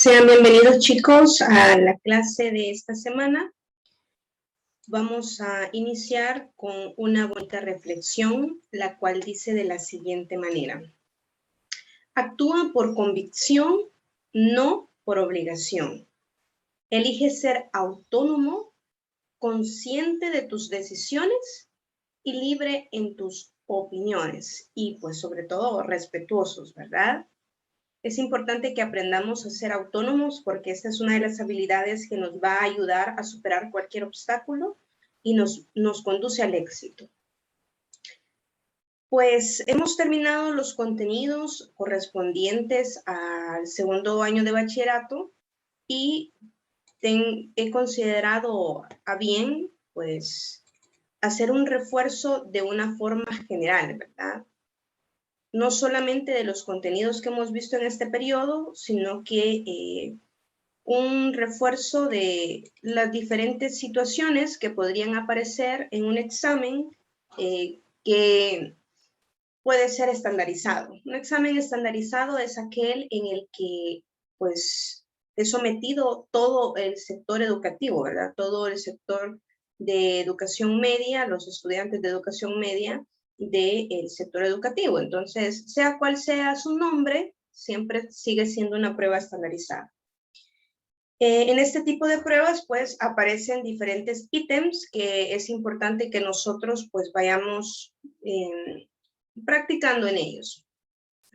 Sean bienvenidos chicos a la clase de esta semana. Vamos a iniciar con una bonita reflexión, la cual dice de la siguiente manera. Actúa por convicción, no por obligación. Elige ser autónomo, consciente de tus decisiones y libre en tus opiniones. Y pues sobre todo respetuosos, ¿verdad? Es importante que aprendamos a ser autónomos porque esta es una de las habilidades que nos va a ayudar a superar cualquier obstáculo y nos conduce al éxito. Pues hemos terminado los contenidos correspondientes al segundo año de bachillerato y he considerado a bien, pues, hacer un refuerzo de una forma general, ¿verdad? No solamente de los contenidos que hemos visto en este periodo, sino que un refuerzo de las diferentes situaciones que podrían aparecer en un examen que puede ser estandarizado. Un examen estandarizado es aquel en el que, pues, es sometido todo el sector educativo, ¿verdad? Todo el sector de educación media, los estudiantes de educación media del sector educativo. Entonces, sea cual sea su nombre, siempre sigue siendo una prueba estandarizada. En este tipo de pruebas, pues, aparecen diferentes ítems que es importante que nosotros, pues, vayamos practicando en ellos.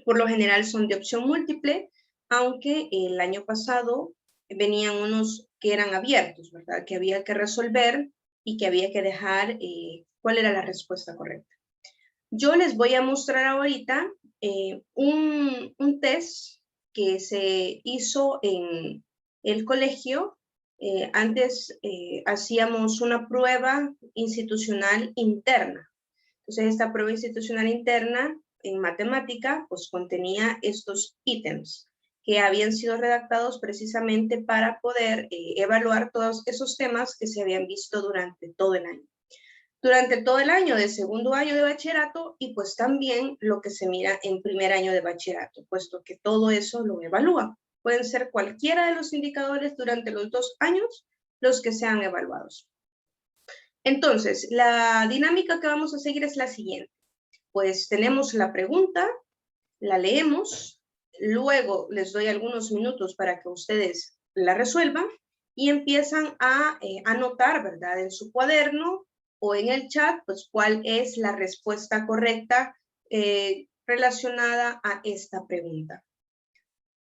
Por lo general son de opción múltiple, aunque el año pasado venían unos que eran abiertos, ¿verdad? Que había que resolver y que había que dejar cuál era la respuesta correcta. Yo les voy a mostrar ahorita un test que se hizo en el colegio. Antes hacíamos una prueba institucional interna. Entonces, esta prueba institucional interna en matemática, pues contenía estos ítems que habían sido redactados precisamente para poder evaluar todos esos temas que se habían visto durante todo el año. Durante todo el año de segundo año de bachillerato y pues también lo que se mira en primer año de bachillerato, puesto que todo eso lo evalúa. Pueden ser cualquiera de los indicadores durante los 2 años los que sean evaluados. Entonces, la dinámica que vamos a seguir es la siguiente. Pues tenemos la pregunta, la leemos, luego les doy algunos minutos para que ustedes la resuelvan y empiezan a anotar, ¿verdad? En su cuaderno o en el chat, pues cuál es la respuesta correcta relacionada a esta pregunta.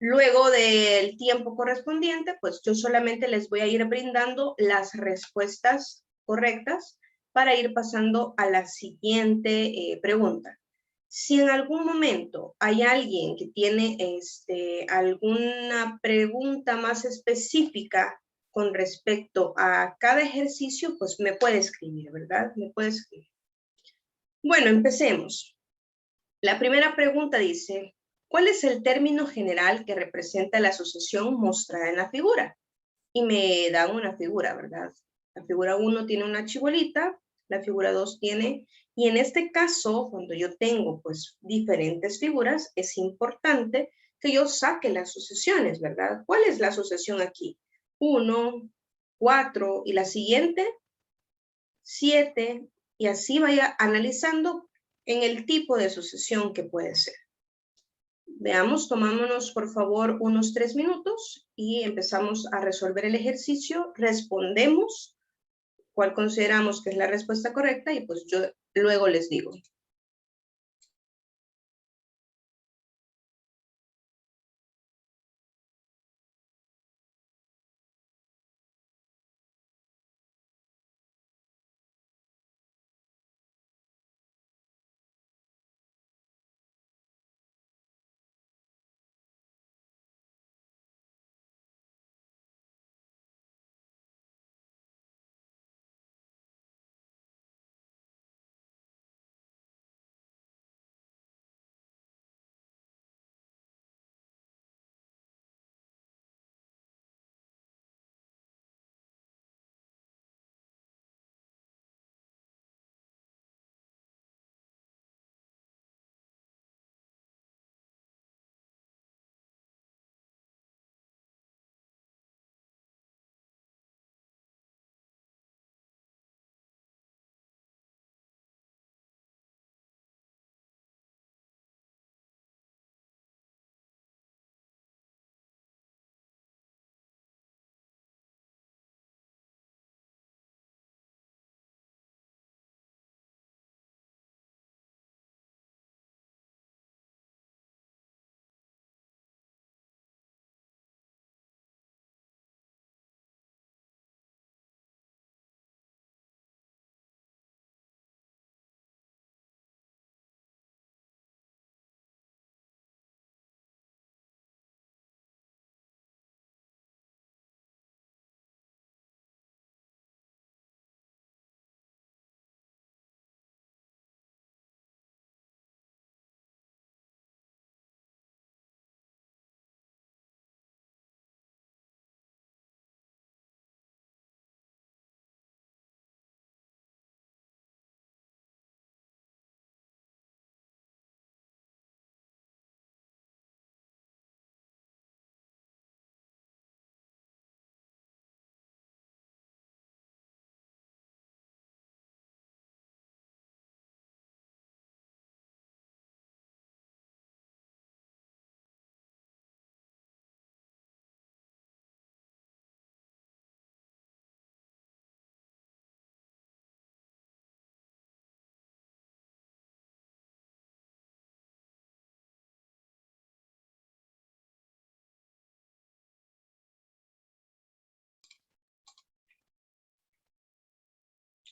Luego del tiempo correspondiente, pues yo solamente les voy a ir brindando las respuestas correctas para ir pasando a la siguiente pregunta. Si en algún momento hay alguien que tiene alguna pregunta más específica con respecto a cada ejercicio, pues me puede escribir, ¿verdad? Me puede escribir. Bueno, empecemos. La primera pregunta dice, ¿cuál es el término general que representa la asociación mostrada en la figura? Y me dan una figura, ¿verdad? La figura 1 tiene una chibolita, la figura 2 tiene, y en este caso, cuando yo tengo pues diferentes figuras, es importante que yo saque las asociaciones, ¿verdad? ¿Cuál es la asociación aquí? 1, 4, y la siguiente, 7, y así vaya analizando en el tipo de asociación que puede ser. Veamos, tomámonos por favor unos 3 minutos y empezamos a resolver el ejercicio, respondemos cuál consideramos que es la respuesta correcta y pues yo luego les digo.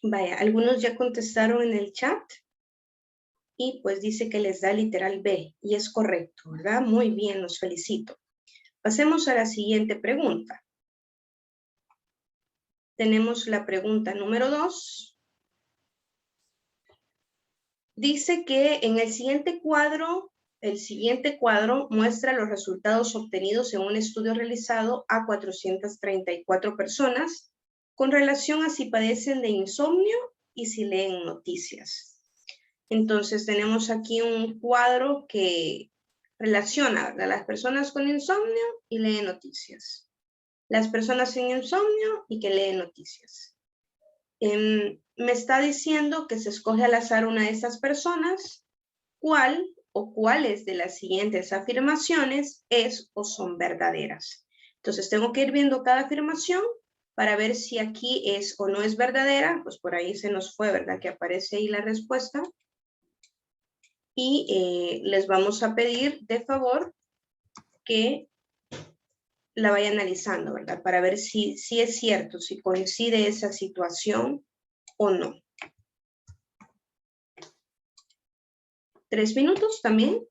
Vaya, algunos ya contestaron en el chat y pues dice que les da literal B y es correcto, ¿verdad? Muy bien, los felicito. Pasemos a la siguiente pregunta. Tenemos la pregunta número 2. Dice que en el siguiente cuadro muestra los resultados obtenidos en un estudio realizado a 434 personas con relación a si padecen de insomnio y si leen noticias. Entonces tenemos aquí un cuadro que relaciona a las personas con insomnio y leen noticias. Las personas sin insomnio y que leen noticias. Me está diciendo que se escoge al azar una de estas personas, cuál o cuáles de las siguientes afirmaciones es o son verdaderas. Entonces tengo que ir viendo cada afirmación para ver si aquí es o no es verdadera, pues por ahí se nos fue, ¿verdad? Que aparece ahí la respuesta. Y les vamos a pedir de favor que la vaya analizando, ¿verdad? Para ver si es cierto, si coincide esa situación o no. 3 minutos también.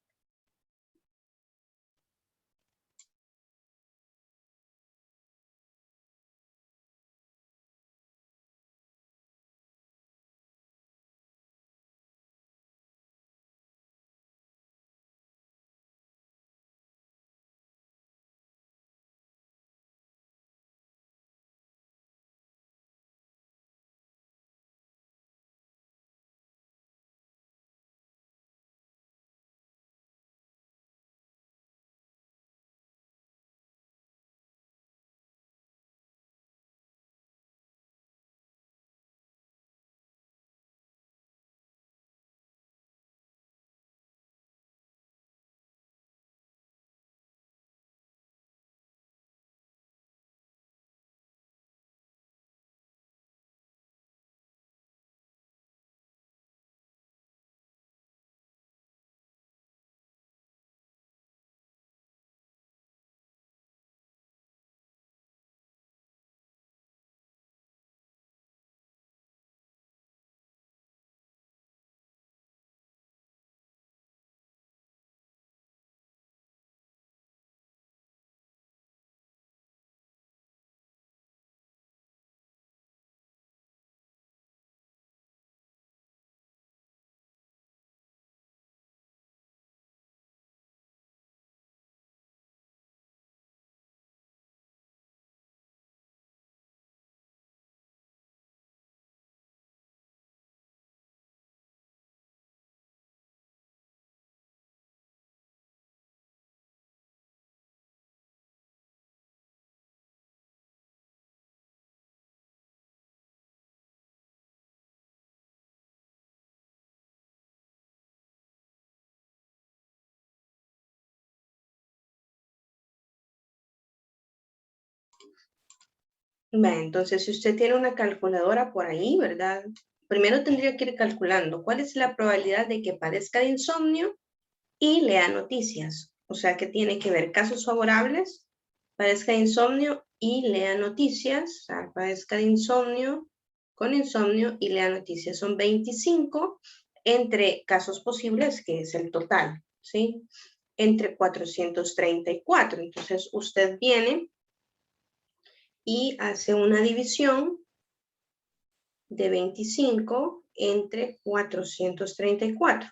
Bueno, entonces si usted tiene una calculadora por ahí, ¿verdad? Primero tendría que ir calculando cuál es la probabilidad de que padezca de insomnio y lea noticias. O sea que tiene que ver casos favorables, padezca de insomnio y lea noticias. O sea, padezca de insomnio, con insomnio y lea noticias. Son 25 entre casos posibles, que es el total, ¿sí? Entre 434. Entonces usted viene y hace una división de 25 entre 434.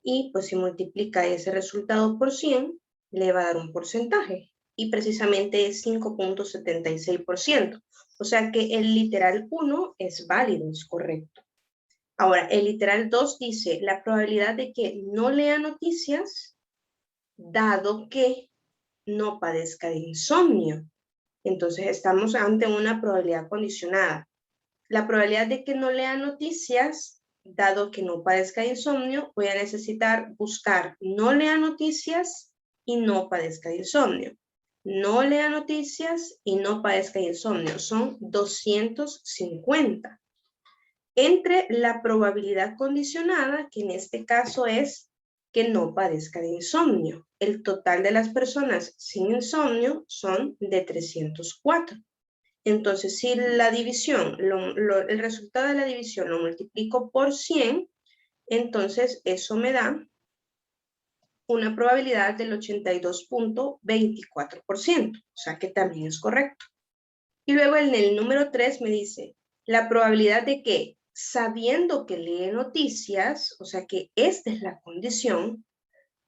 Y pues si multiplica ese resultado por 100, le va a dar un porcentaje. Y precisamente es 5.76%. O sea que el literal 1 es válido, es correcto. Ahora, el literal 2 dice la probabilidad de que no lea noticias, dado que no padezca de insomnio. Entonces estamos ante una probabilidad condicionada. La probabilidad de que no lea noticias, dado que no padezca de insomnio, voy a necesitar buscar no lea noticias y no padezca de insomnio. No lea noticias y no padezca de insomnio. Son 250. Entre la probabilidad condicionada, que en este caso es que no padezca de insomnio. El total de las personas sin insomnio son de 304. Entonces, si la división, el resultado de la división lo multiplico por 100, entonces eso me da una probabilidad del 82.24%, o sea que también es correcto. Y luego en el número 3 me dice, la probabilidad de que, sabiendo que lee noticias, o sea que esta es la condición,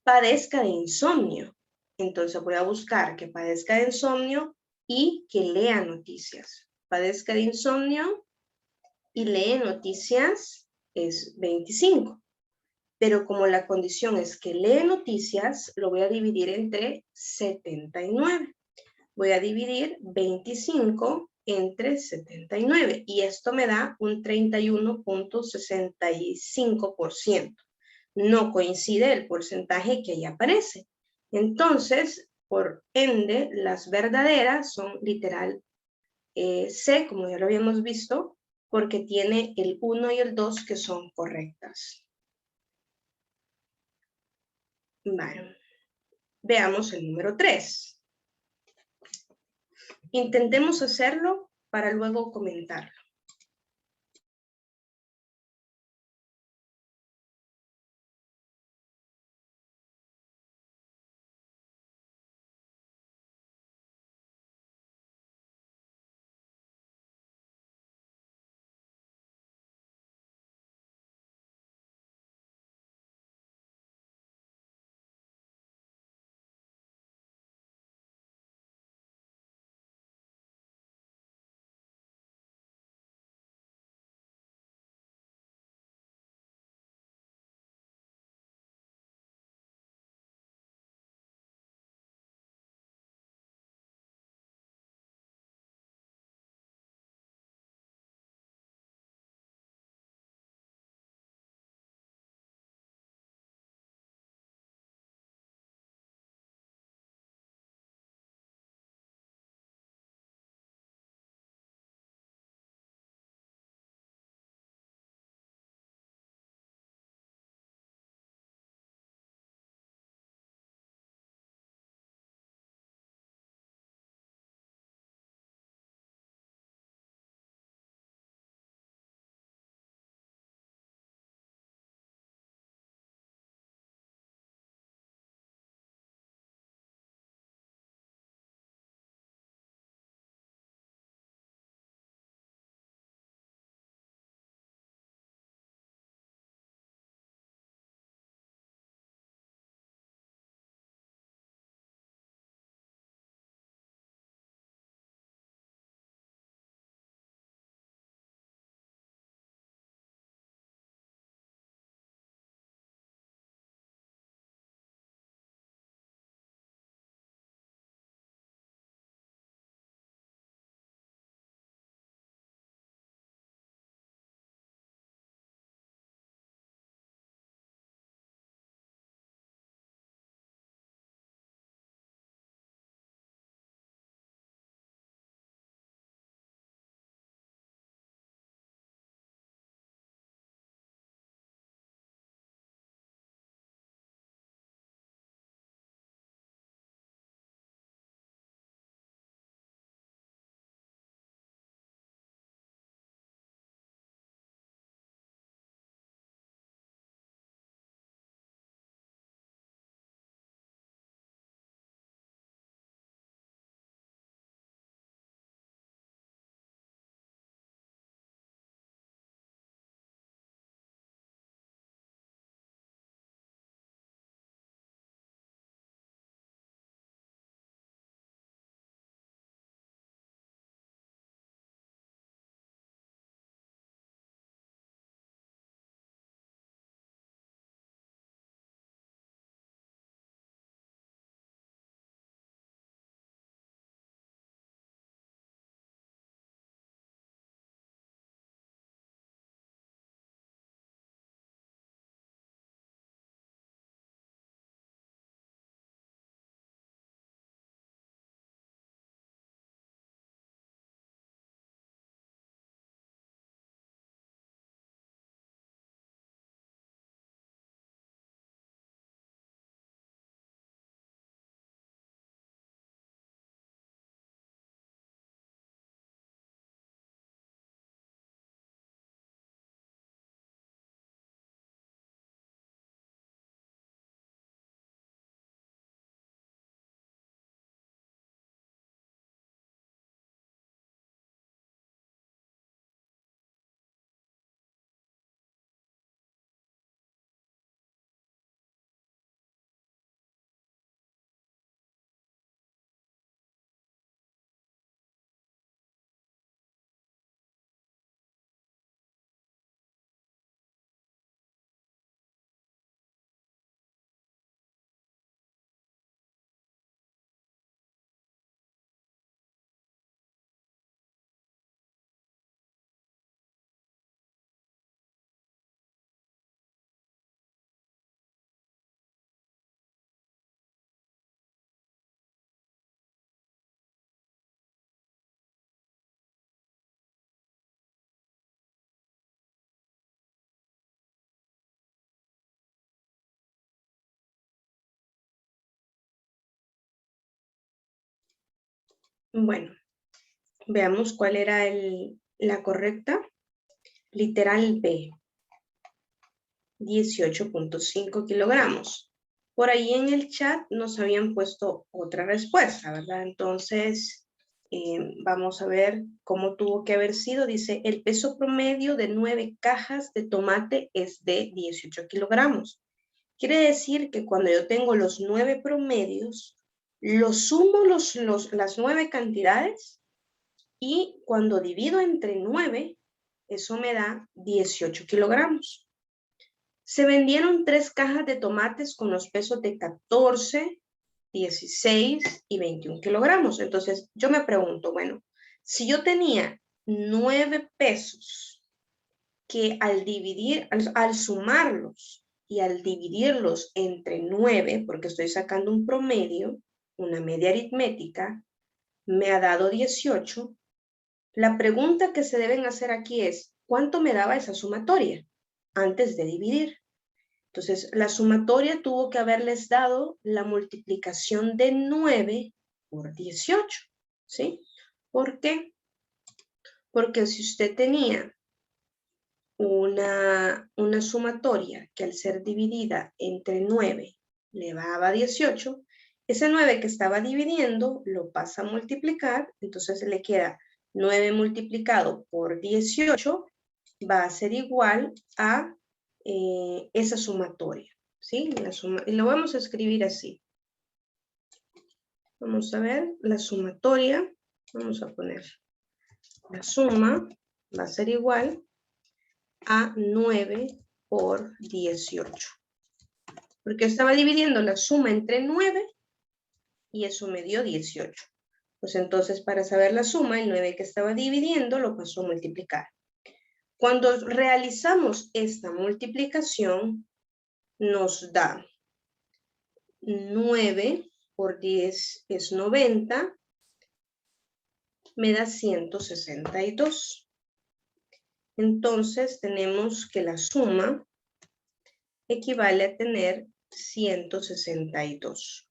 padezca de insomnio. Entonces voy a buscar que padezca de insomnio y que lea noticias. Padezca de insomnio y lee noticias es 25. Pero como la condición es que lee noticias, lo voy a dividir entre 79. Voy a dividir 25 entre 79 y esto me da un 31.65%. No coincide el porcentaje que ahí aparece. Entonces, por ende, las verdaderas son literal C, como ya lo habíamos visto, porque tiene el 1 y el 2 que son correctas. Bueno, veamos el número 3. Intentemos hacerlo para luego comentarlo. Bueno, veamos cuál era la correcta. Literal B, 18.5 kilogramos. Por ahí en el chat nos habían puesto otra respuesta, ¿verdad? Entonces, vamos a ver cómo tuvo que haber sido. Dice, el peso promedio de 9 cajas de tomate es de 18 kilogramos. Quiere decir que cuando yo tengo los 9 promedios, los sumo las 9 cantidades y cuando divido entre 9, eso me da 18 kilogramos. Se vendieron 3 cajas de tomates con los pesos de 14, 16 y 21 kilogramos. Entonces, yo me pregunto, bueno, si yo tenía 9 pesos que al sumarlos y al dividirlos entre 9, porque estoy sacando un promedio, una media aritmética, me ha dado 18. La pregunta que se deben hacer aquí es, ¿cuánto me daba esa sumatoria antes de dividir? Entonces, la sumatoria tuvo que haberles dado la multiplicación de 9 por 18, ¿sí? ¿Por qué? Porque si usted tenía una sumatoria que al ser dividida entre 9 le daba 18, ese 9 que estaba dividiendo lo pasa a multiplicar, entonces le queda 9 multiplicado por 18 va a ser igual a esa sumatoria, ¿sí? Y lo vamos a escribir así. Vamos a ver, la sumatoria, vamos a poner la suma, va a ser igual a 9 por 18. Porque estaba dividiendo la suma entre 9 y eso me dio 18. Pues entonces, para saber la suma, el 9 que estaba dividiendo lo pasó a multiplicar. Cuando realizamos esta multiplicación, nos da 9 por 10 es 90, me da 162. Entonces, tenemos que la suma equivale a tener 162.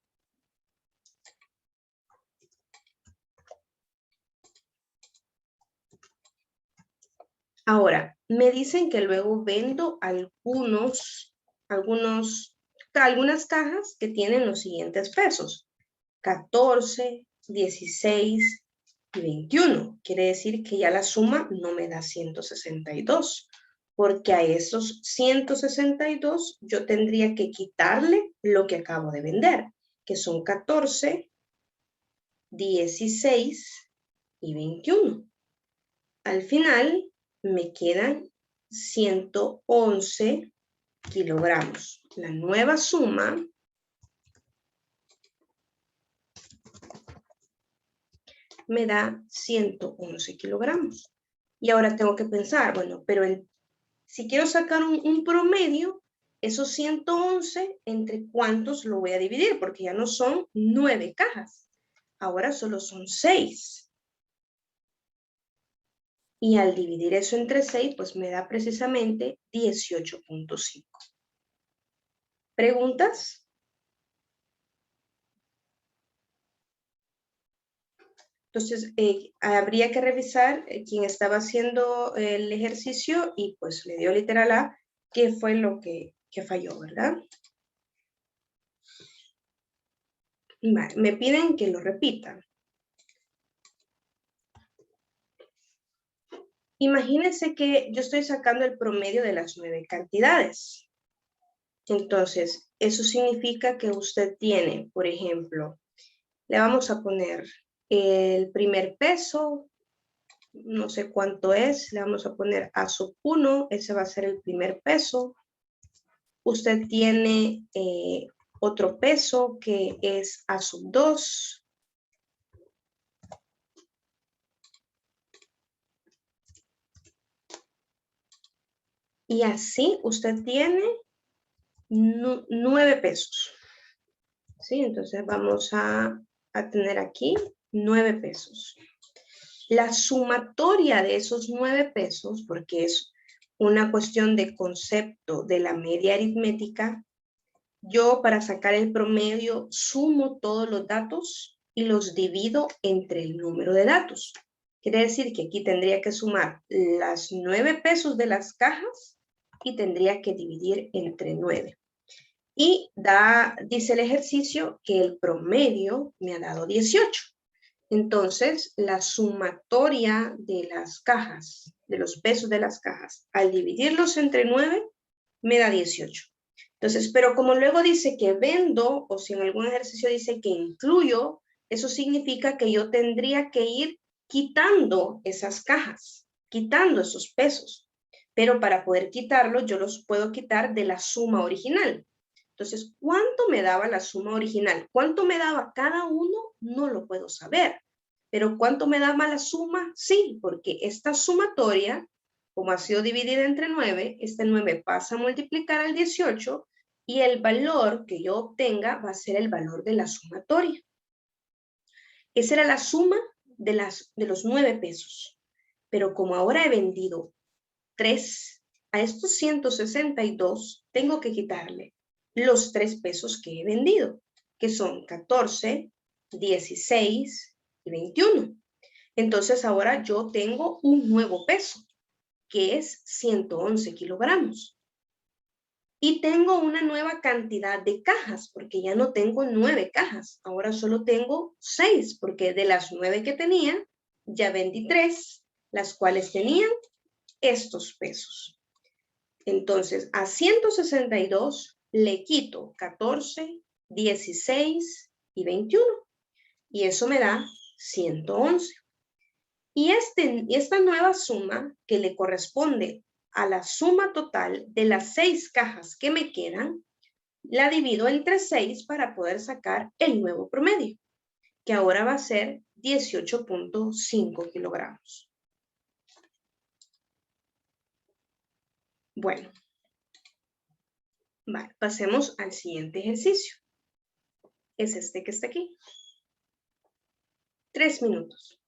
Ahora, me dicen que luego vendo algunas cajas que tienen los siguientes pesos. 14, 16 y 21. Quiere decir que ya la suma no me da 162. Porque a esos 162 yo tendría que quitarle lo que acabo de vender, que son 14, 16 y 21. Al final me quedan 111 kilogramos. La nueva suma me da 111 kilogramos. Y ahora tengo que pensar, bueno, pero si quiero sacar un promedio, esos 111, ¿entre cuántos lo voy a dividir? Porque ya no son 9 cajas. Ahora solo son 6. Y al dividir eso entre 6, pues me da precisamente 18.5. ¿Preguntas? Entonces, habría que revisar quién estaba haciendo el ejercicio y pues le dio literal A qué fue lo que falló, ¿verdad? Vale, me piden que lo repita. Imagínense que yo estoy sacando el promedio de las 9 cantidades. Entonces, eso significa que usted tiene, por ejemplo, le vamos a poner el primer peso, no sé cuánto es, le vamos a poner A sub 1, ese va a ser el primer peso. Usted tiene otro peso que es A sub 2. Y así usted tiene 9 pesos. ¿Sí? Entonces vamos a tener aquí 9 pesos. La sumatoria de esos 9 pesos, porque es una cuestión de concepto de la media aritmética, yo para sacar el promedio sumo todos los datos y los divido entre el número de datos. Quiere decir que aquí tendría que sumar las 9 pesos de las cajas y tendría que dividir entre 9. Y dice el ejercicio que el promedio me ha dado 18. Entonces, la sumatoria de las cajas, de los pesos de las cajas, al dividirlos entre 9, me da 18. Entonces, pero como luego dice que vendo, o si en algún ejercicio dice que incluyo, eso significa que yo tendría que ir quitando esas cajas, quitando esos pesos. Pero para poder quitarlos, yo los puedo quitar de la suma original. Entonces, ¿cuánto me daba la suma original? ¿Cuánto me daba cada uno? No lo puedo saber. Pero ¿cuánto me daba la suma? Sí, porque esta sumatoria, como ha sido dividida entre 9, este 9 pasa a multiplicar al 18 y el valor que yo obtenga va a ser el valor de la sumatoria. Esa era la suma de los 9 pesos. Pero como ahora he vendido 3, a estos 162 tengo que quitarle los 3 pesos que he vendido, que son 14, 16 y 21. Entonces ahora yo tengo un nuevo peso, que es 111 kilogramos. Y tengo una nueva cantidad de cajas, porque ya no tengo 9 cajas, ahora solo tengo 6, porque de las 9 que tenía, ya vendí 3, las cuales tenían estos pesos. Entonces, a 162 le quito 14, 16 y 21. Y eso me da 111. Y esta nueva suma que le corresponde a la suma total de las 6 cajas que me quedan, la divido entre 6 para poder sacar el nuevo promedio, que ahora va a ser 18.5 kilogramos. Bueno, vale, pasemos al siguiente ejercicio. Es este que está aquí. 3 minutos.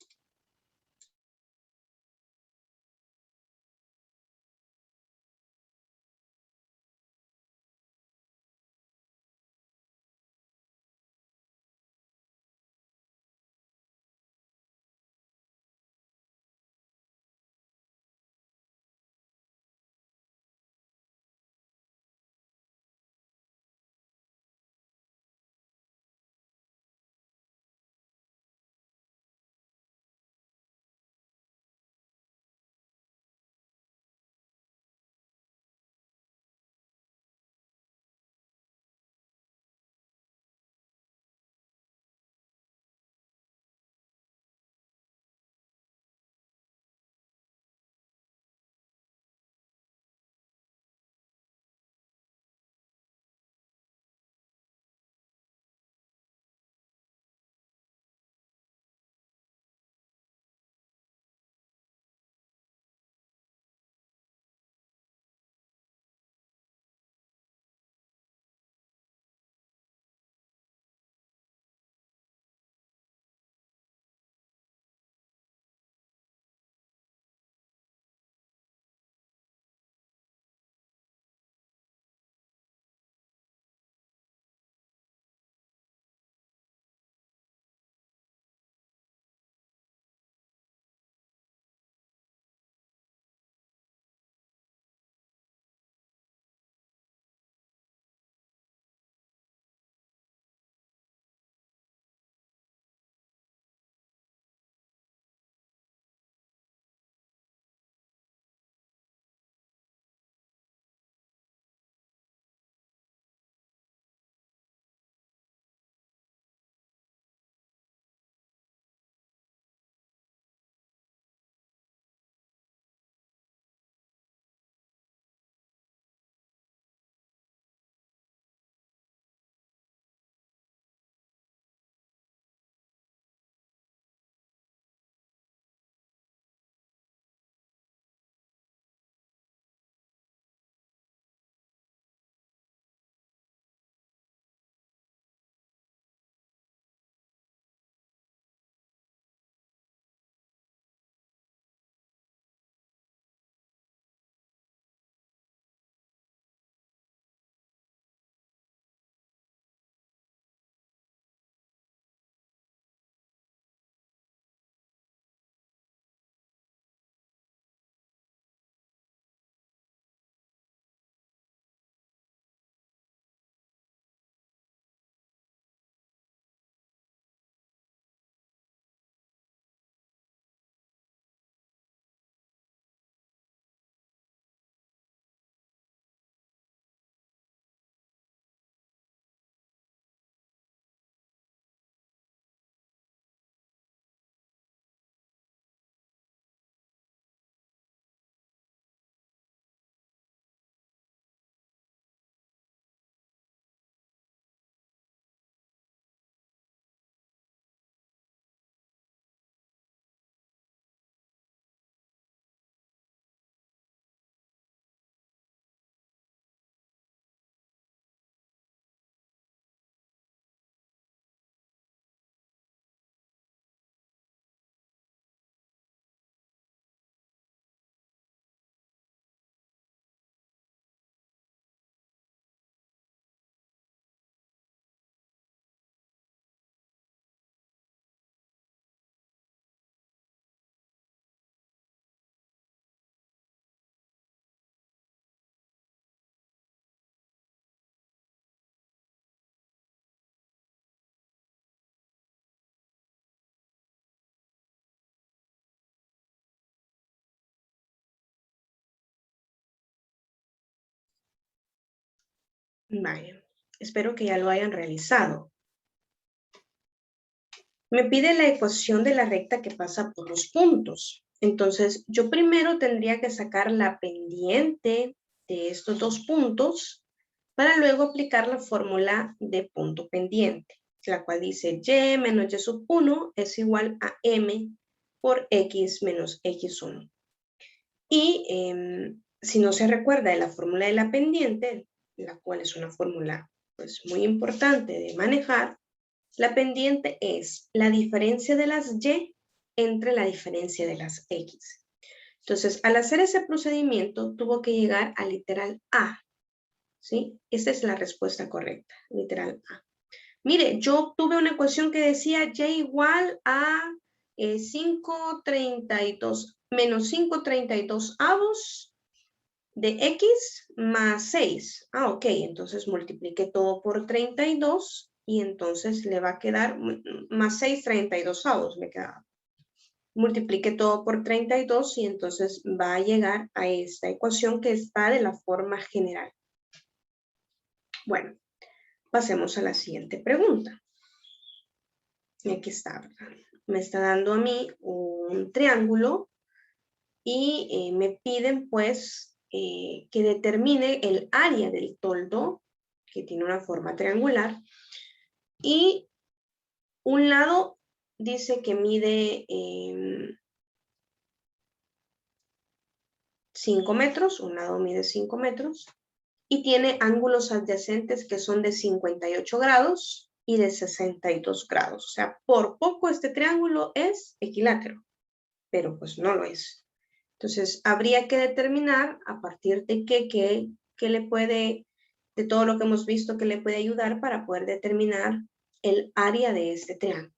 Vaya, espero que ya lo hayan realizado. Me pide la ecuación de la recta que pasa por los puntos. Entonces, yo primero tendría que sacar la pendiente de estos dos puntos para luego aplicar la fórmula de punto pendiente, la cual dice y menos y sub 1 es igual a m por x menos x1. Y si no se recuerda de la fórmula de la pendiente, la cual es una fórmula pues, muy importante de manejar, la pendiente es la diferencia de las y entre la diferencia de las x. Entonces, al hacer ese procedimiento, tuvo que llegar al literal A, ¿sí? Esta es la respuesta correcta, literal A. Mire, yo tuve una ecuación que decía y igual a 5,32 menos 5,32 avos de x más 6. Ah, ok, entonces multipliqué todo por 32 y entonces le va a quedar más 6, 32 avos me queda. Multiplique todo por 32 y entonces va a llegar a esta ecuación que está de la forma general. Bueno, pasemos a la siguiente pregunta. Y aquí está, ¿verdad? Me está dando a mí un triángulo y me piden pues que determine el área del toldo, que tiene una forma triangular, y un lado dice que mide 5 metros, un lado mide 5 metros, y tiene ángulos adyacentes que son de 58 grados y de 62 grados. O sea, por poco este triángulo es equilátero, pero pues no lo es. Entonces, habría que determinar a partir de qué le puede, de todo lo que hemos visto, que le puede ayudar para poder determinar el área de este triángulo.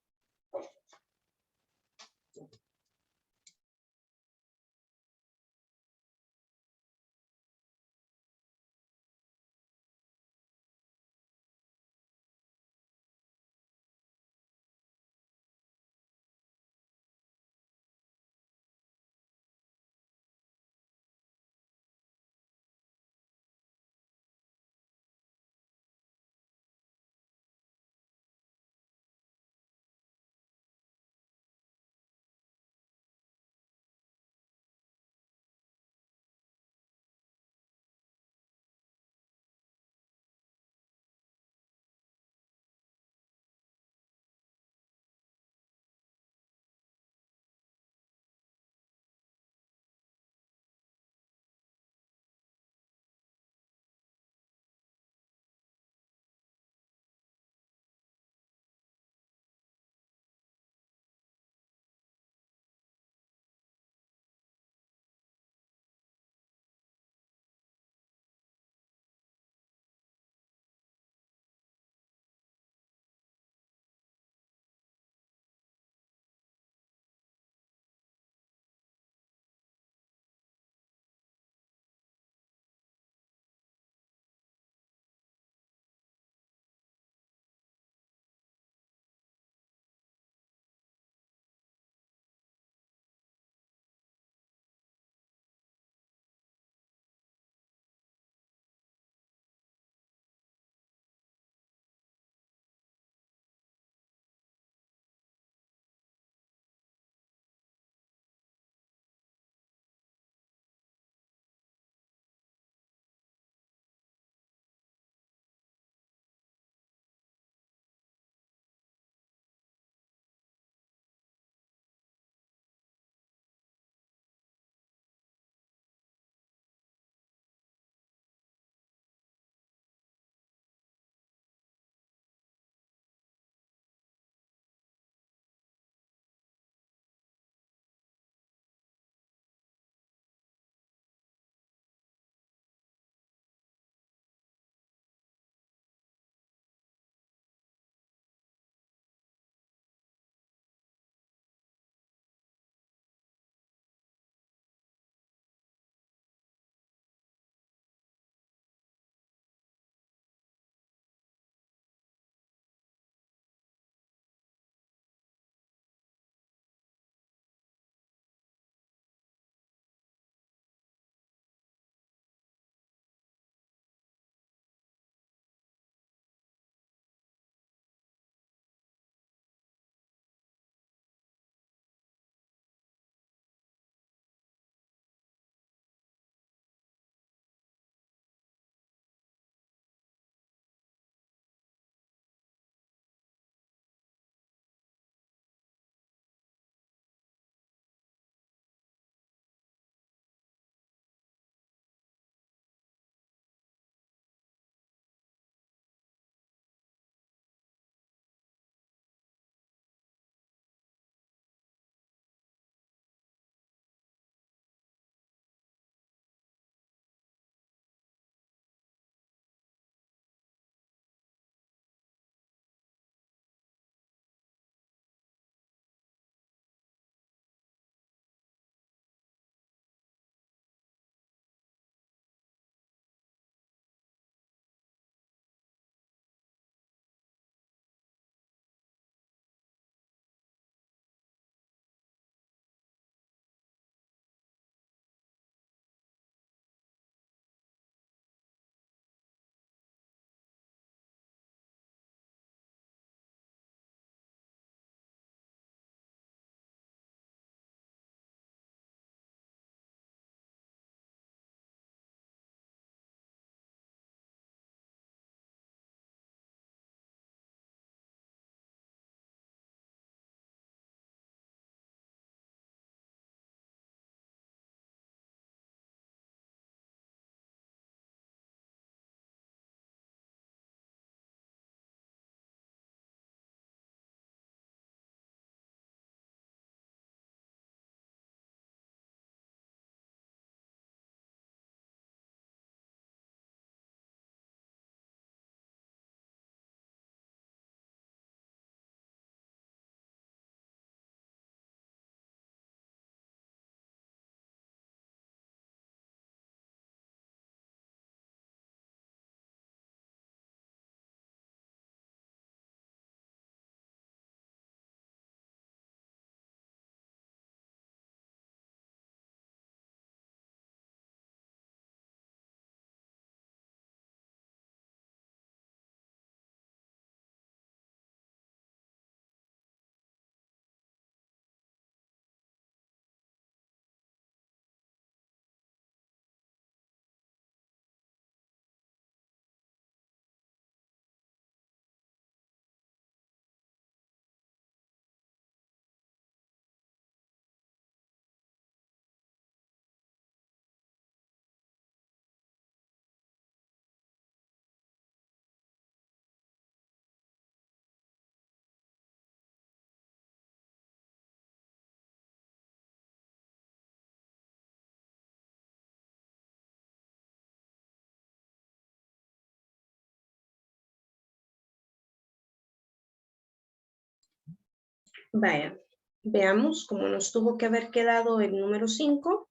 Vaya, veamos cómo nos tuvo que haber quedado el número 5.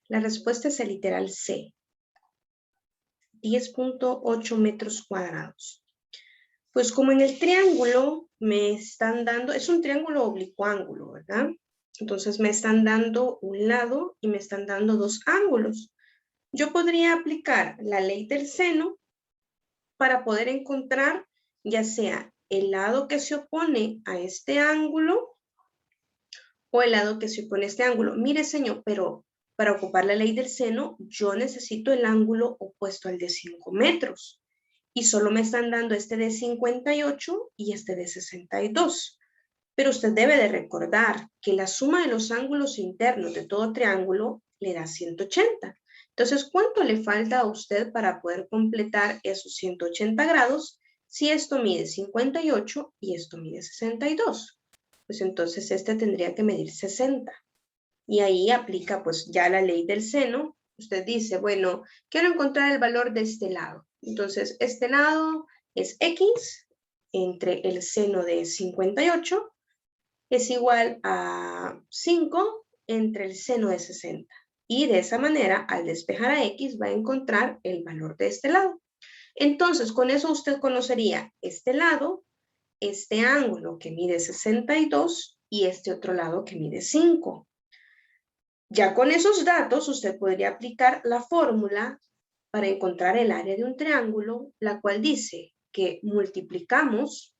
La respuesta es el literal C, 10.8 metros cuadrados. Pues como en el triángulo me están dando, es un triángulo oblicuo-ángulo, ¿verdad? Entonces me están dando un lado y me están dando dos ángulos. Yo podría aplicar la ley del seno para poder encontrar ya sea el lado que se opone a este ángulo o el lado que se opone a este ángulo. Mire, señor, pero para ocupar la ley del seno, yo necesito el ángulo opuesto al de 5 metros. Y solo me están dando este de 58 y este de 62. Pero usted debe de recordar que la suma de los ángulos internos de todo triángulo le da 180. Entonces, ¿cuánto le falta a usted para poder completar esos 180 grados si esto mide 58 y esto mide 62? Pues entonces este tendría que medir 60. Y ahí aplica pues ya la ley del seno. Usted dice, bueno, quiero encontrar el valor de este lado. Entonces, este lado es X entre el seno de 58 es igual a 5 entre el seno de 60. Y de esa manera, al despejar a X, va a encontrar el valor de este lado. Entonces, con eso usted conocería este lado, este ángulo que mide 62 y este otro lado que mide 5. Ya con esos datos, usted podría aplicar la fórmula para encontrar el área de un triángulo, la cual dice que multiplicamos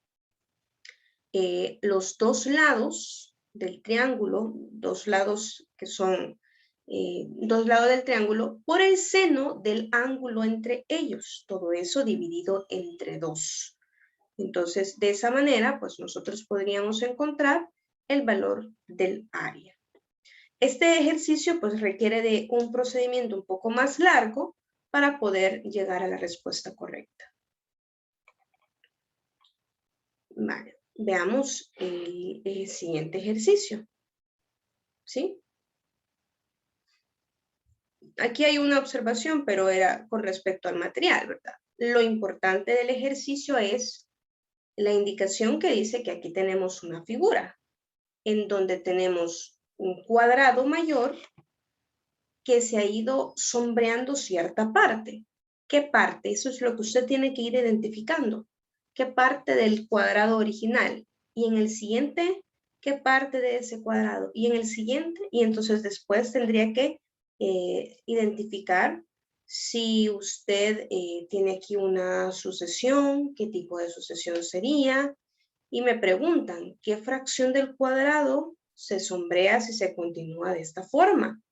los dos lados del triángulo, dos lados que son dos lados del triángulo, por el seno del ángulo entre ellos, todo eso dividido entre 2. Entonces, de esa manera, pues nosotros podríamos encontrar el valor del área. Este ejercicio pues requiere de un procedimiento un poco más largo para poder llegar a la respuesta correcta. Vale, veamos el siguiente ejercicio. ¿Sí? Aquí hay una observación, pero era con respecto al material, ¿verdad? Lo importante del ejercicio es la indicación que dice que aquí tenemos una figura en donde tenemos un cuadrado mayor que se ha ido sombreando cierta parte. ¿Qué parte? Eso es lo que usted tiene que ir identificando. ¿Qué parte del cuadrado original? Y en el siguiente, ¿qué parte de ese cuadrado? Y en el siguiente, y entonces después tendría que identificar si usted tiene aquí una sucesión, qué tipo de sucesión sería. Y me preguntan, ¿qué fracción del cuadrado se sombrea si se continúa de esta forma?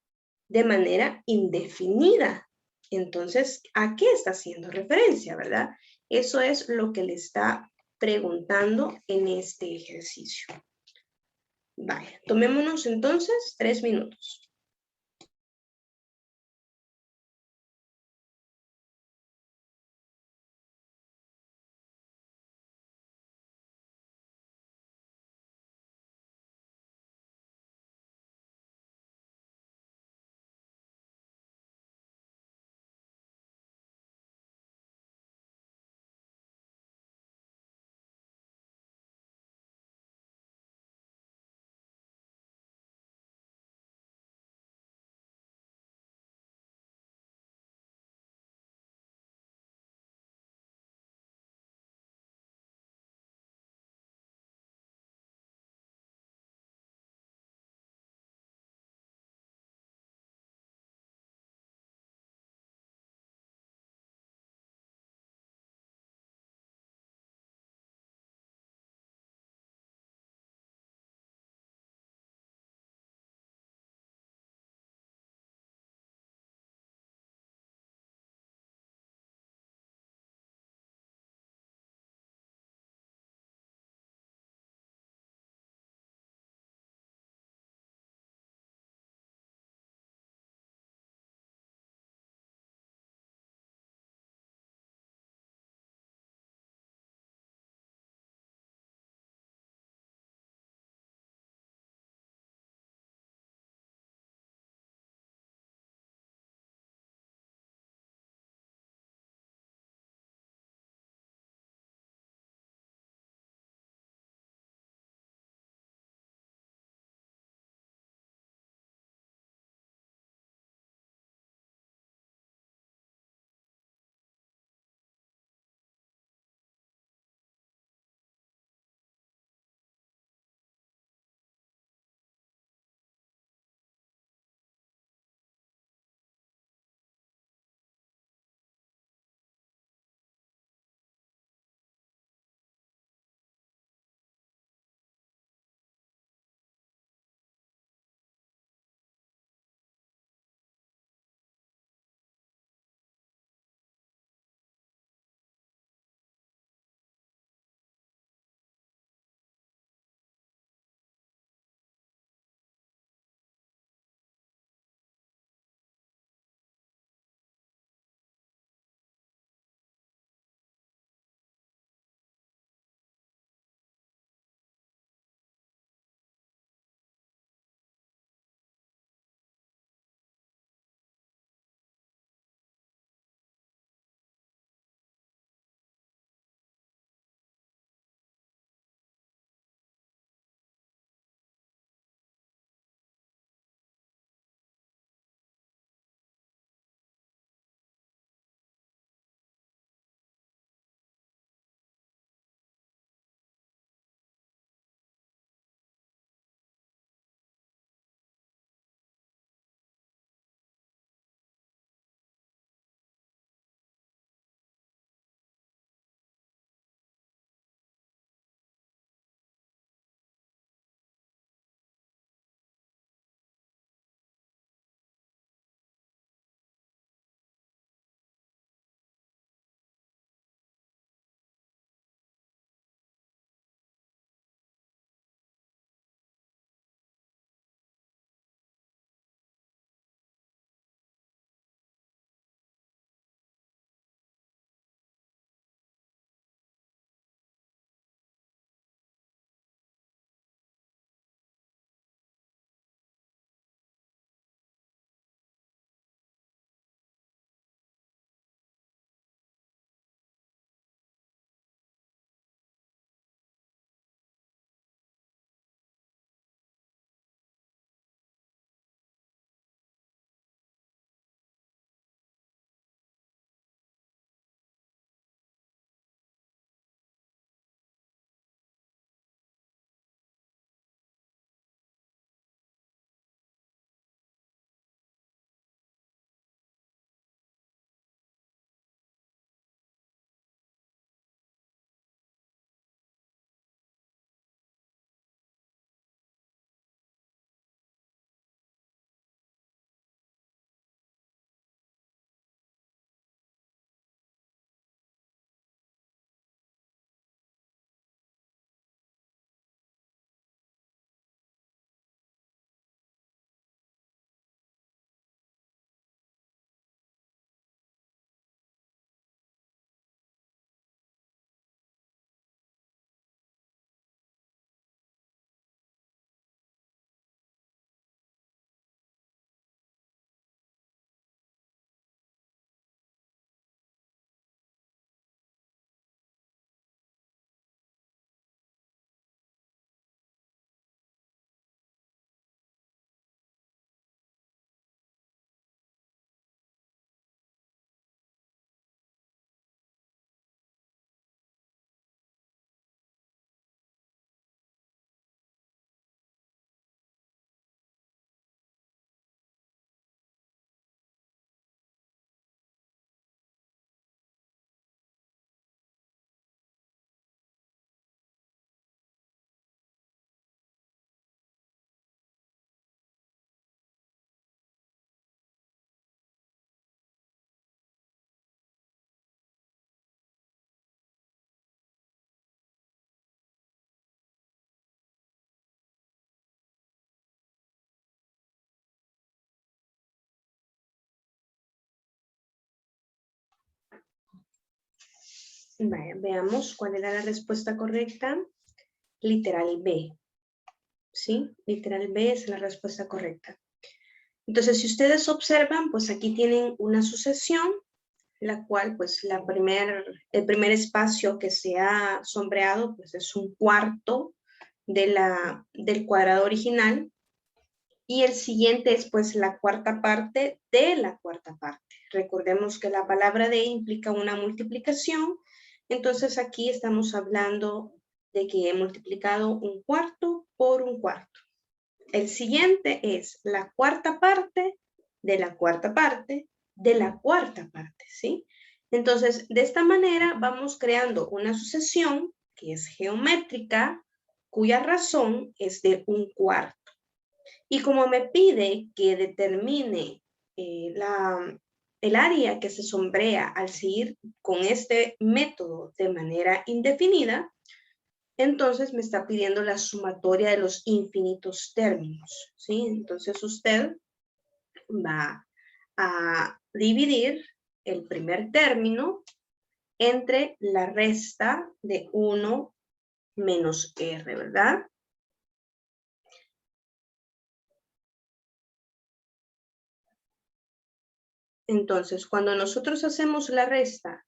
De manera indefinida. Entonces, ¿a qué está haciendo referencia, verdad? Eso es lo que le está preguntando en este ejercicio. Vale, tomémonos entonces 3 minutos. Vaya, veamos cuál era la respuesta correcta. Literal B. ¿Sí? Literal B es la respuesta correcta. Entonces, si ustedes observan, pues aquí tienen una sucesión, la cual, pues, el primer espacio que se ha sombreado, pues, es un cuarto del cuadrado original, y el siguiente es, pues, la cuarta parte de la cuarta parte. Recordemos que la palabra de implica una multiplicación, entonces aquí estamos hablando de que he multiplicado un cuarto por un cuarto. El siguiente es la cuarta parte de la cuarta parte de la cuarta parte, ¿sí? Entonces, de esta manera vamos creando una sucesión que es geométrica, cuya razón es de un cuarto. Y como me pide que determine el área que se sombrea al seguir con este método de manera indefinida, entonces me está pidiendo la sumatoria de los infinitos términos, ¿sí? Entonces usted va a dividir el primer término entre la resta de 1 menos r, ¿verdad? Entonces, cuando nosotros hacemos la resta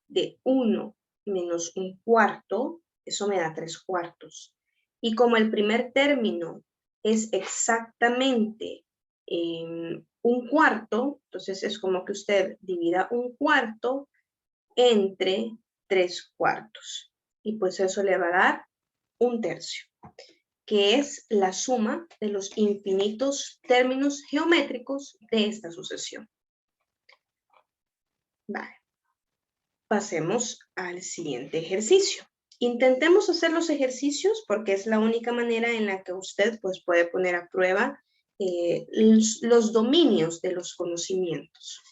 de 1 menos un cuarto, eso me da 3 cuartos. Y como el primer término es exactamente un cuarto, entonces es como que usted divida un cuarto entre 3 cuartos. Y pues eso le va a dar un tercio, que es la suma de los infinitos términos geométricos de esta sucesión. Vale. Pasemos al siguiente ejercicio. Intentemos hacer los ejercicios porque es la única manera en la que usted pues, puede poner a prueba los dominios de los conocimientos.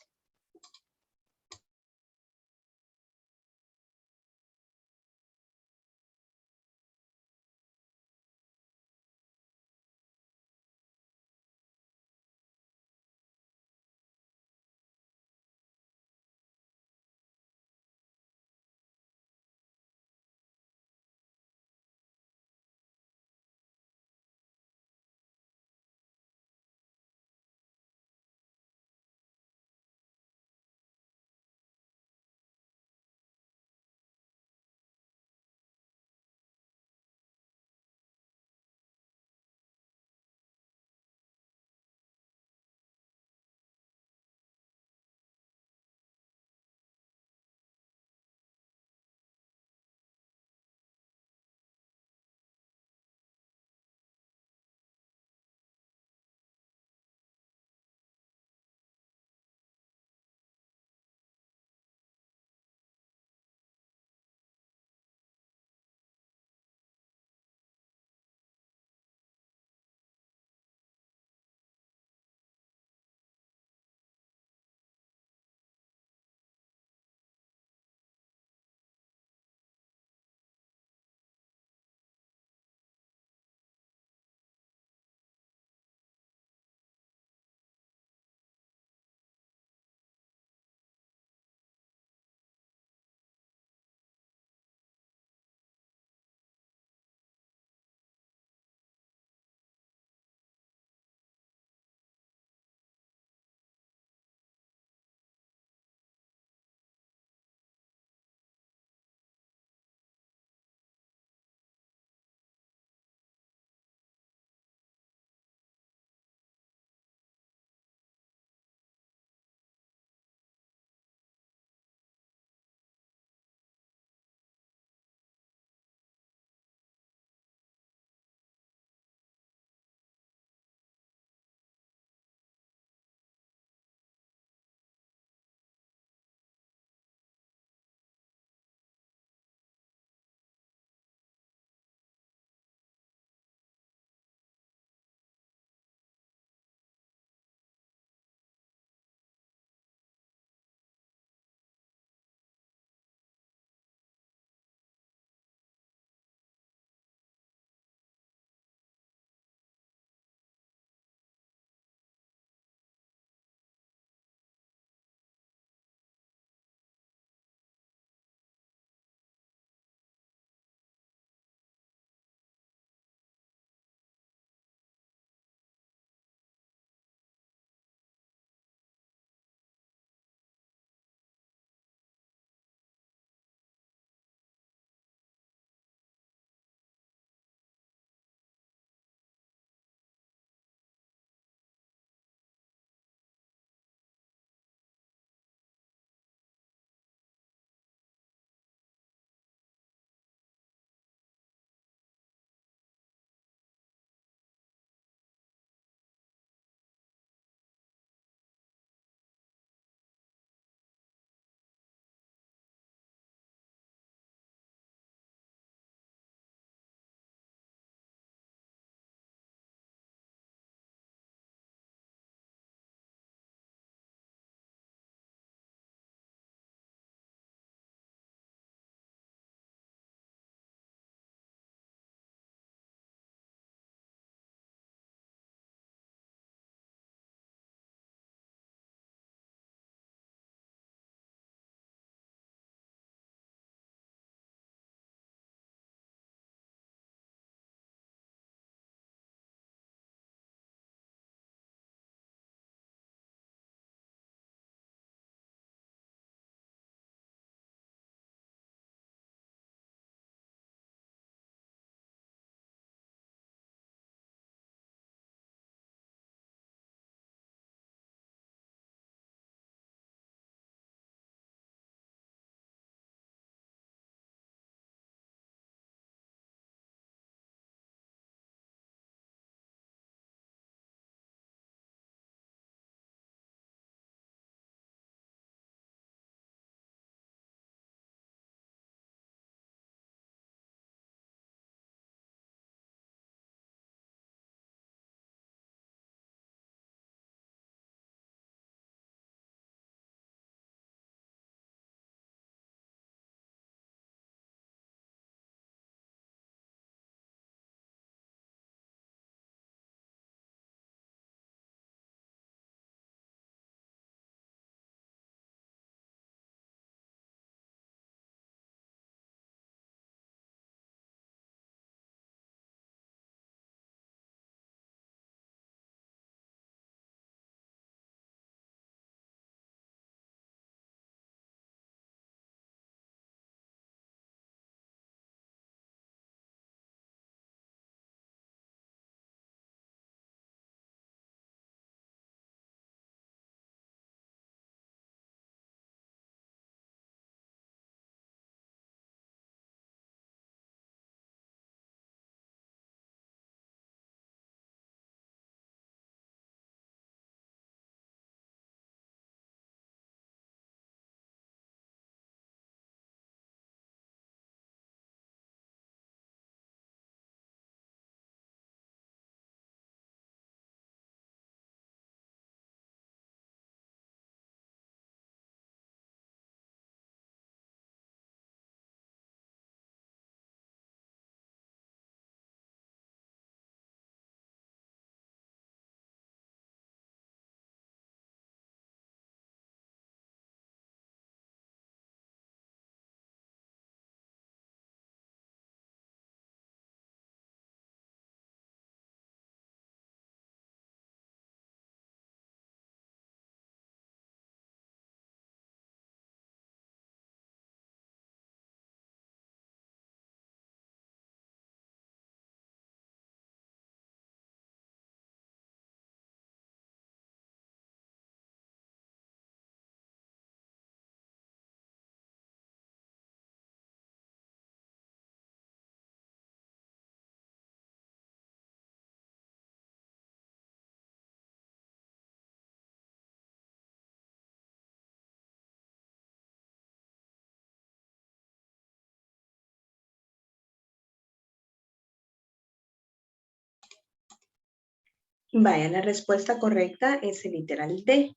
Vaya, la respuesta correcta es el literal D.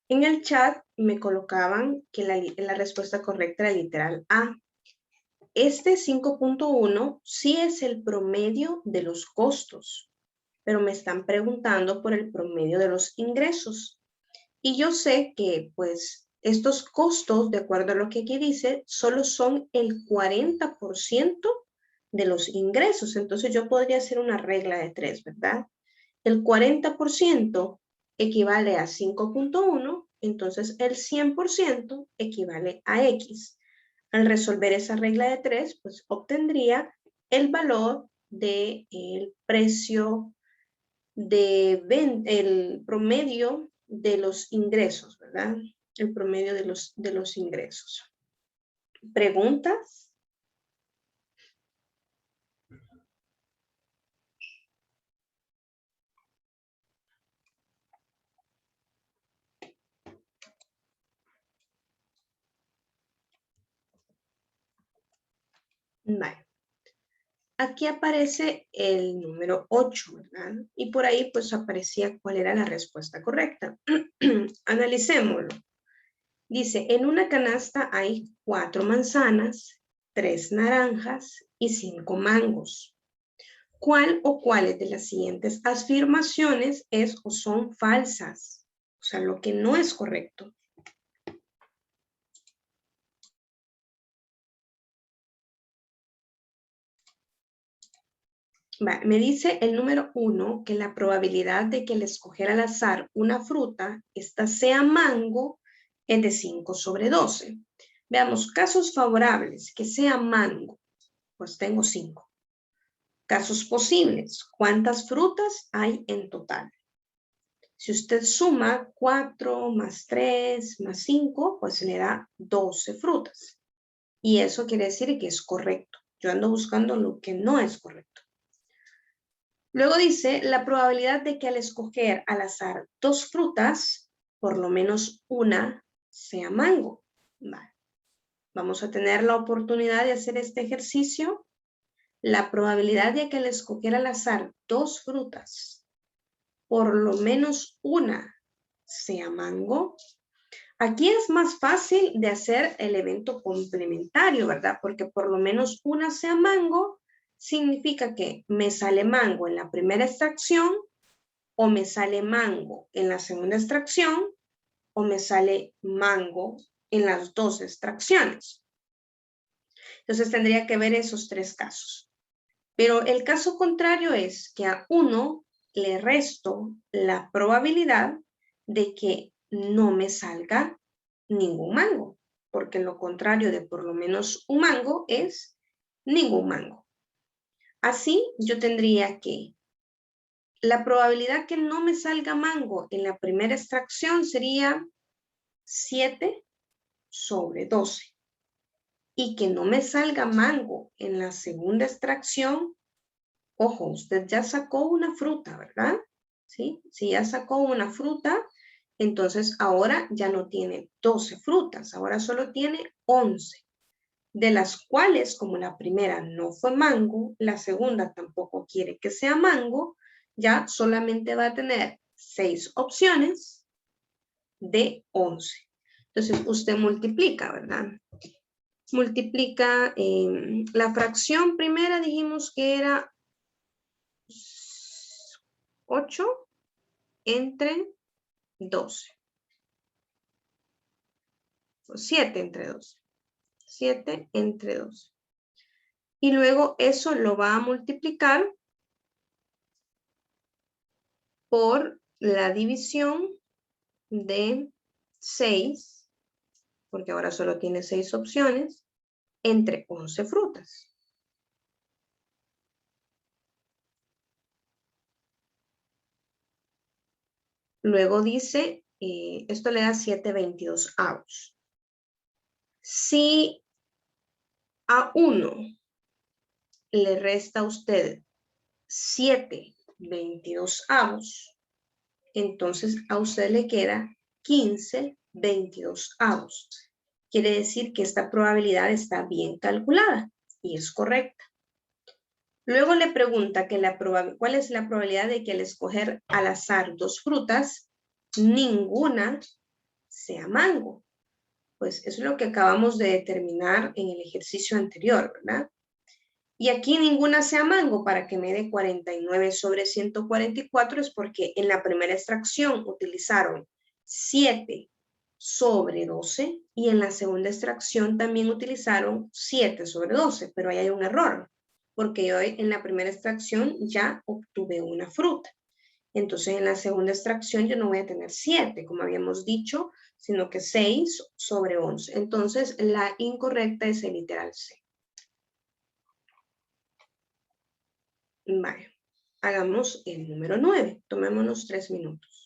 En el chat me colocaban que la respuesta correcta era el literal A. Este 5.1 sí es el promedio de los costos, pero me están preguntando por el promedio de los ingresos. Y yo sé que, pues, estos costos, de acuerdo a lo que aquí dice, solo son el 40% de los ingresos. Entonces yo podría hacer una regla de 3, ¿verdad? El 40% equivale a 5.1, entonces el 100% equivale a X. Al resolver esa regla de 3, pues obtendría el valor del precio el promedio de los ingresos, ¿verdad? El promedio de los ingresos. ¿Preguntas? Vale. Aquí aparece el número 8, ¿verdad? Y por ahí pues aparecía cuál era la respuesta correcta. Analicémoslo. Dice, en una canasta hay 4 manzanas, 3 naranjas y 5 mangos. ¿Cuál o cuáles de las siguientes afirmaciones es o son falsas? O sea, lo que no es correcto. Va, me dice el número 1 que la probabilidad de que al escoger al azar una fruta, esta sea mango, es de 5/12. Veamos, casos favorables, que sea mango, pues tengo 5. Casos posibles, ¿cuántas frutas hay en total? Si usted suma 4 más 3 más 5, pues le da 12 frutas. Y eso quiere decir que es correcto. Yo ando buscando lo que no es correcto. Luego dice, la probabilidad de que al escoger al azar 2 frutas, por lo menos una sea mango. Vale. Vamos a tener la oportunidad de hacer este ejercicio. La probabilidad de que al escoger al azar 2 frutas, por lo menos una sea mango. Aquí es más fácil de hacer el evento complementario, ¿verdad? Porque por lo menos una sea mango, significa que me sale mango en la primera extracción, o me sale mango en la segunda extracción, o me sale mango en las 2 extracciones. Entonces tendría que ver esos 3 casos. Pero el caso contrario es que a 1 le resto la probabilidad de que no me salga ningún mango, porque lo contrario de por lo menos un mango es ningún mango. Así yo tendría que la probabilidad que no me salga mango en la primera extracción sería 7/12. Y que no me salga mango en la segunda extracción, ojo, usted ya sacó una fruta, ¿verdad? ¿Sí? Si ya sacó una fruta, entonces ahora ya no tiene 12 frutas, ahora solo tiene 11. De las cuales, como la primera no fue mango, la segunda tampoco quiere que sea mango, ya solamente va a tener 6 opciones de 11. Entonces, usted multiplica, ¿verdad? Multiplica la fracción primera, dijimos que era 8 entre 12. 7 entre 12. 7 entre 12. Y luego eso lo va a multiplicar por la división de 6, porque ahora solo tiene 6 opciones, entre 11 frutas. Luego dice, esto le da 7/22. Si a 1 le resta a usted 7/22, entonces a usted le queda 15/22. Quiere decir que esta probabilidad está bien calculada y es correcta. Luego le pregunta que cuál es la probabilidad de que al escoger al azar dos frutas, ninguna sea mango. Pues eso es lo que acabamos de determinar en el ejercicio anterior, ¿verdad? Y aquí ninguna sea mango para que me dé 49 sobre 144 es porque en la primera extracción utilizaron 7 sobre 12 y en la segunda extracción también utilizaron 7 sobre 12, pero ahí hay un error, porque yo en la primera extracción ya obtuve una fruta. Entonces en la segunda extracción yo no voy a tener 7, como habíamos dicho, sino que 6 sobre 11. Entonces la incorrecta es el literal C. Vale, hagamos el número 9. Tomémonos 3 minutos.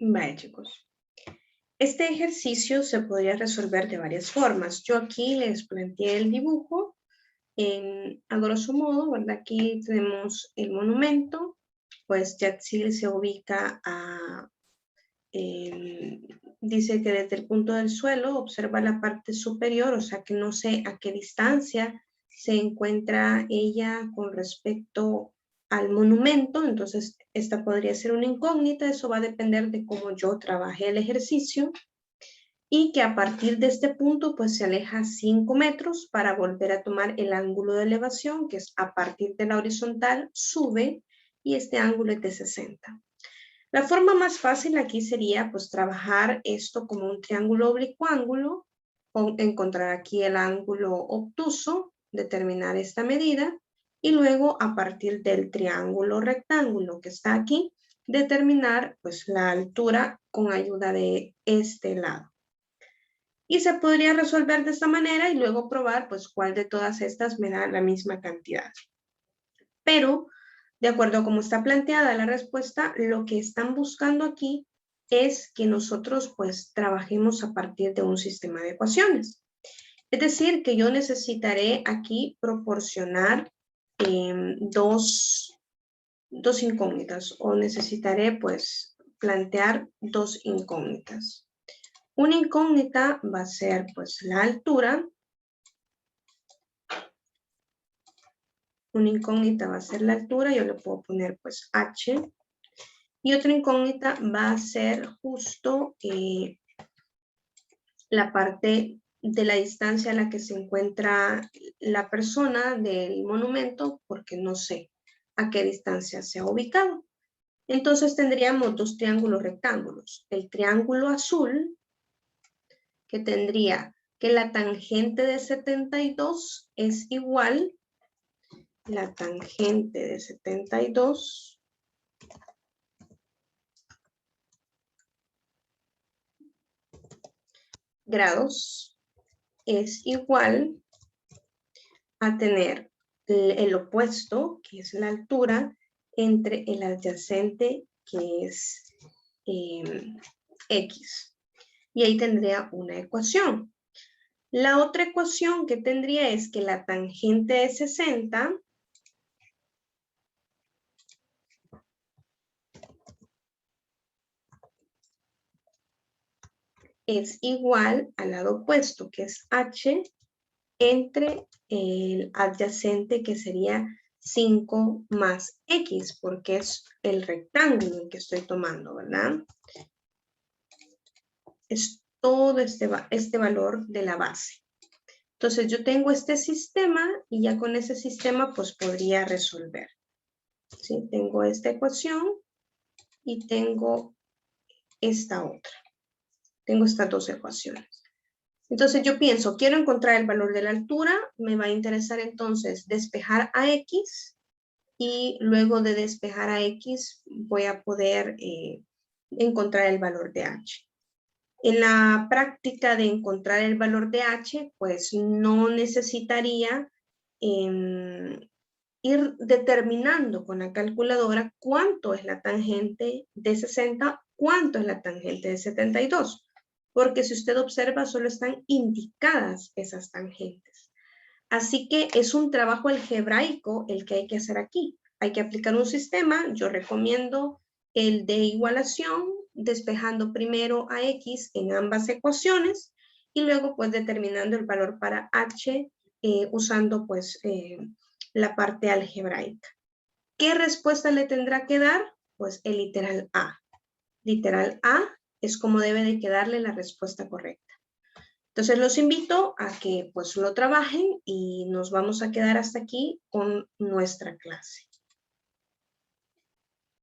Vale, chicos. Este ejercicio se podría resolver de varias formas. Yo aquí les planteé el dibujo a grosso modo, ¿verdad? Aquí tenemos el monumento, pues Yatzil se ubica dice que desde el punto del suelo observa la parte superior, o sea que no sé a qué distancia se encuentra ella con respecto al monumento, entonces esta podría ser una incógnita, eso va a depender de cómo yo trabajé el ejercicio, y que a partir de este punto pues se aleja 5 metros para volver a tomar el ángulo de elevación, que es a partir de la horizontal, sube, y este ángulo es de 60. La forma más fácil aquí sería pues trabajar esto como un triángulo oblicuángulo, o encontrar aquí el ángulo obtuso, determinar esta medida, y luego a partir del triángulo rectángulo que está aquí, determinar pues la altura con ayuda de este lado. Y se podría resolver de esta manera y luego probar pues cuál de todas estas me da la misma cantidad. Pero, de acuerdo a cómo está planteada la respuesta, lo que están buscando aquí es que nosotros pues trabajemos a partir de un sistema de ecuaciones. Es decir, que yo necesitaré aquí proporcionar dos incógnitas, o necesitaré pues plantear dos incógnitas. Una incógnita va a ser pues la altura. Una incógnita va a ser la altura, yo le puedo poner pues h. Y otra incógnita va a ser justo la parte de la distancia a la que se encuentra la persona del monumento, porque no sé a qué distancia se ha ubicado. Entonces tendríamos dos triángulos rectángulos. El triángulo azul, que tendría que la tangente de 72 es igual, la tangente de 72 grados es igual a tener el opuesto, que es la altura, entre el adyacente, que es X. Y ahí tendría una ecuación. La otra ecuación que tendría es que la tangente de 60 es igual al lado opuesto, que es H, entre el adyacente, que sería 5 más X, porque es el rectángulo que estoy tomando, ¿verdad? Es todo este valor de la base. Entonces yo tengo este sistema y ya con ese sistema pues podría resolver. ¿Sí? Tengo esta ecuación y tengo esta otra. Tengo estas dos ecuaciones. Entonces yo pienso, quiero encontrar el valor de la altura, me va a interesar entonces despejar a X, y luego de despejar a X voy a poder encontrar el valor de H. En la práctica de encontrar el valor de H, pues no necesitaría ir determinando con la calculadora cuánto es la tangente de 60, cuánto es la tangente de 72. Porque si usted observa, solo están indicadas esas tangentes. Así que es un trabajo algebraico el que hay que hacer aquí. Hay que aplicar un sistema. Yo recomiendo el de igualación, despejando primero a X en ambas ecuaciones y luego pues determinando el valor para H usando pues la parte algebraica. ¿Qué respuesta le tendrá que dar? Pues el literal A. Literal A es como debe de quedarle la respuesta correcta. Entonces los invito a que pues lo trabajen y nos vamos a quedar hasta aquí con nuestra clase.